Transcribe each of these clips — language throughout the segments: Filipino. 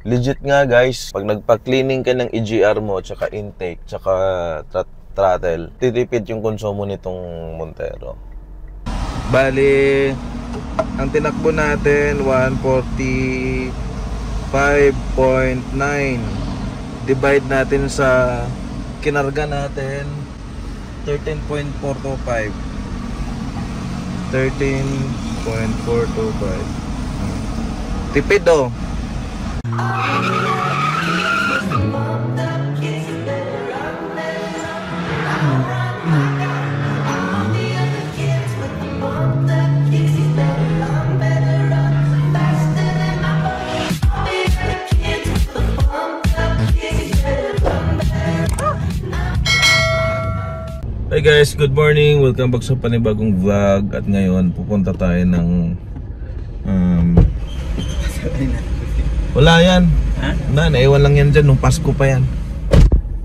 Legit nga guys, pag nagpa-cleaning ka ng EGR mo, tsaka intake, tsaka throttle, titipid yung konsumo nitong Montero. Bali, ang tinakbo natin 145.9. Divide natin sa kinarga natin 13.425. 13.425. Tipid oh. Hey guys, good morning. Welcome back sa panibagong vlog. At ngayon pupunta tayo ng wala yan. Naiwan lang yan dyan nung Pasko pa yan.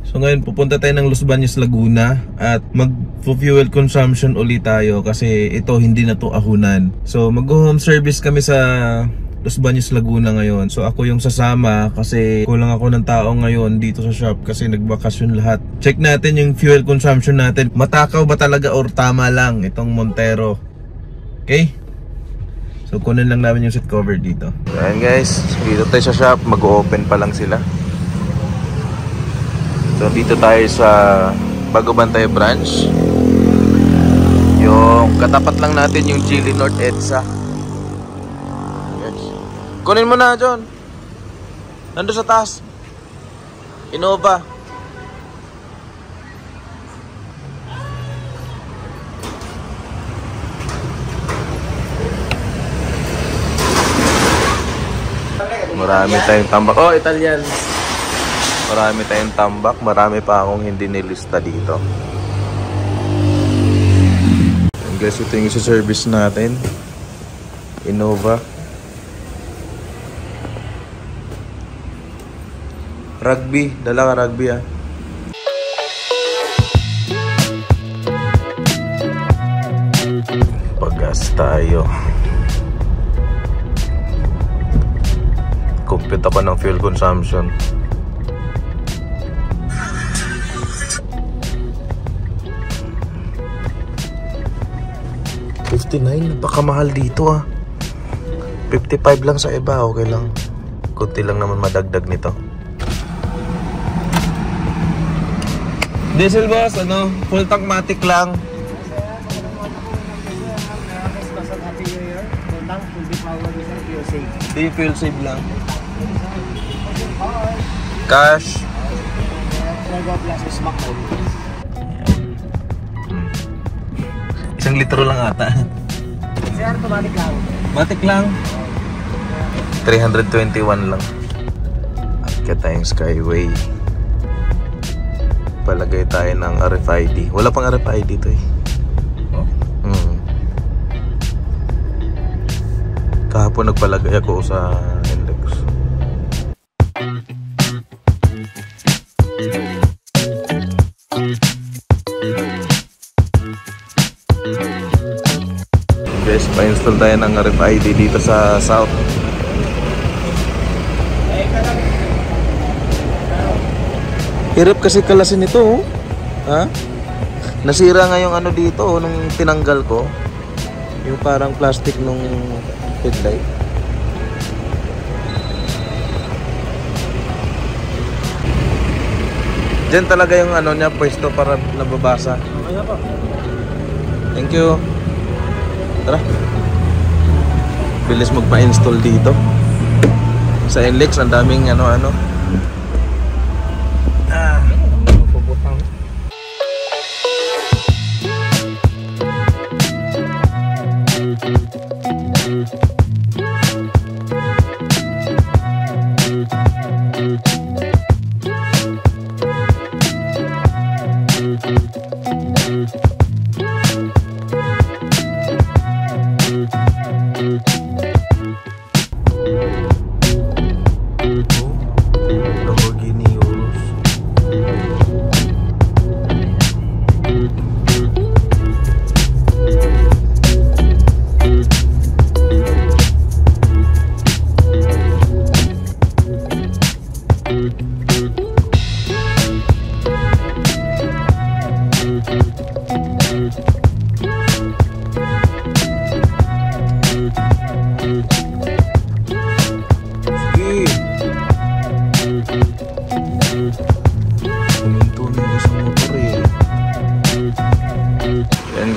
So ngayon pupunta tayo ng Los Baños, Laguna. At mag-fuel consumption ulit tayo kasi ito hindi na to ahunan. So mag-home service kami sa Los Baños, Laguna ngayon. So ako yung sasama kasi kulang ako ng tao ngayon dito sa shop kasi nagbakasyon lahat. Check natin yung fuel consumption natin. Matakaw ba talaga or tama lang itong Montero. Okay? So kunin lang namin yung seat cover dito. Ayan guys, dito tayo sa shop. Mag-open pa lang sila. So dito tayo sa Bagubantay branch. Yung katapat lang natin yung Geely North EDSA. Yes. Kunin mo na John. Nandun sa taas. Innova. Marami tayong tambak. Oh, Italian. Marami tayong tambak. Marami pa akong hindi nilista dito. And guys, ito yung service natin. Innova. Rugby. Dala ka rugby ah. Pag-gas tayo. Compute ako ng fuel consumption. $59, napakamahal dito ah. 55 lang sa iba, okay lang. Kunti lang naman madagdag nito. Diesel boss, ano? Full tank matic lang. Di fuel save lang. Cash. Isang litro lang ata. Sir, matik lang. Matik lang. 321 lang. Akit tayong Skyway. Palagay tayo ng RFID. Wala pang RFID to eh. Kahapon nagpalagay ako sa index. Guys, pa-install tayo ng RFID dito sa South. Hirap kasi kalasin ito oh. Ha? Nasira nga yung ano dito oh, nung tinanggal ko. Yung parang plastic nung headlight. Diyan talaga yung ano niya, pwesto para nababasa. Okay na po. Thank you. Tara. Bilis magpa-install dito. Sa NLEX, ang daming ano-ano. Puputang.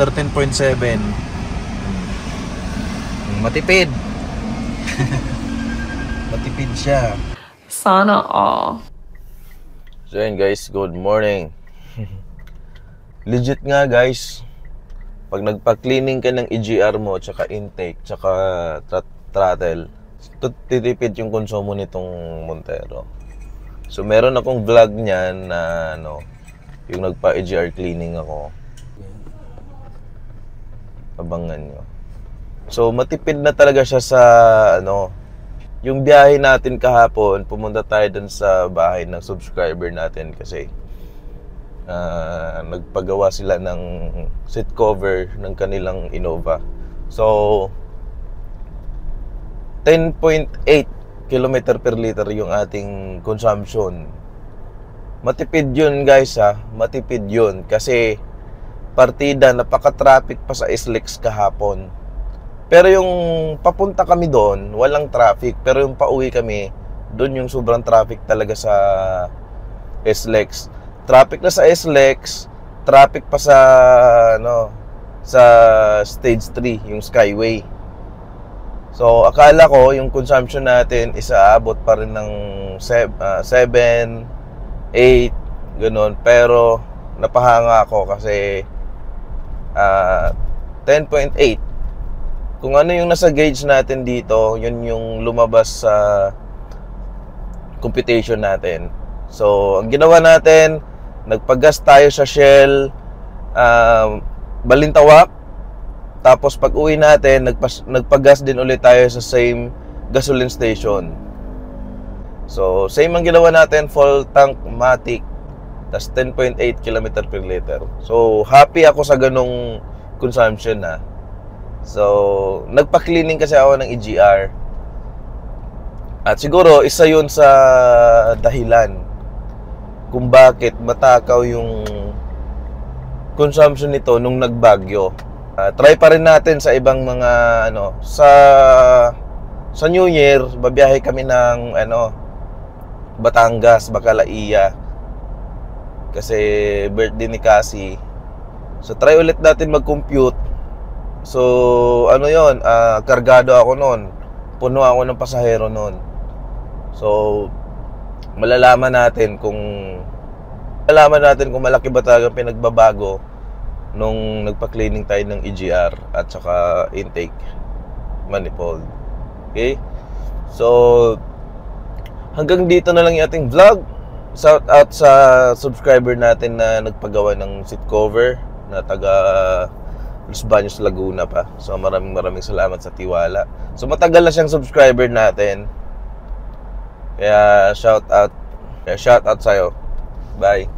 13.7. Matipid. Matipid siya. Sana all. So yun guys, good morning. Legit nga guys, pag nagpa-cleaning ka ng EGR mo, tsaka intake, tsaka throttle, titipid yung konsumo nitong Montero. So meron akong vlog niyan na yung nagpa-EGR cleaning ako. Abangan nyo. So matipid na talaga siya sa yung biyahe natin kahapon, pumunta tayo dun sa bahay ng subscriber natin kasi nagpagawa sila ng seat cover ng kanilang Innova. So 10.8 km per liter yung ating consumption. Matipid yun guys matipid yun kasi partida, napaka-traffic pa sa SLEX kahapon. Pero yung papunta kami doon, walang traffic. Pero yung pauwi kami, doon yung sobrang traffic talaga sa SLEX. Traffic na sa SLEX, traffic pa sa sa stage 3, yung Skyway. So akala ko yung consumption natin is aabot pa rin ng 7, 8, ganoon. Pero napahanga ako kasi 10.8. Kung ano yung nasa gauge natin dito, yun yung lumabas sa computation natin. So, ang ginawa natin, nagpagas tayo sa Shell Balintawak. Tapos pag uwi natin, nagpagas din ulit tayo sa same gasoline station. So, same ang ginawa natin, full tank matic. Tas 10.8 km per liter. So, happy ako sa ganong consumption So, nagpa-cleaning kasi ako ng EGR. At siguro, isa yun sa dahilan kung bakit matakaw yung consumption nito nung nagbagyo. Try pa rin natin sa ibang mga, sa New Year, babiyahe kami ng, Batangas, Bacalaia. Kasi birthday ni Cassie. So, try ulit natin mag-compute. So, kargado ako noon. Puno ako ng pasahero noon. So, malalaman natin kung malaki ba talaga pinagbabago nung nagpa-cleaning tayo ng EGR at saka intake manifold. Okay? So, hanggang dito na lang yung ating vlog. Shout out sa subscriber natin na nagpagawa ng seat cover na taga Los Baños, Laguna pa. So maraming salamat sa tiwala. So matagal na siyang subscriber natin. Kaya shout out sa'yo. Bye.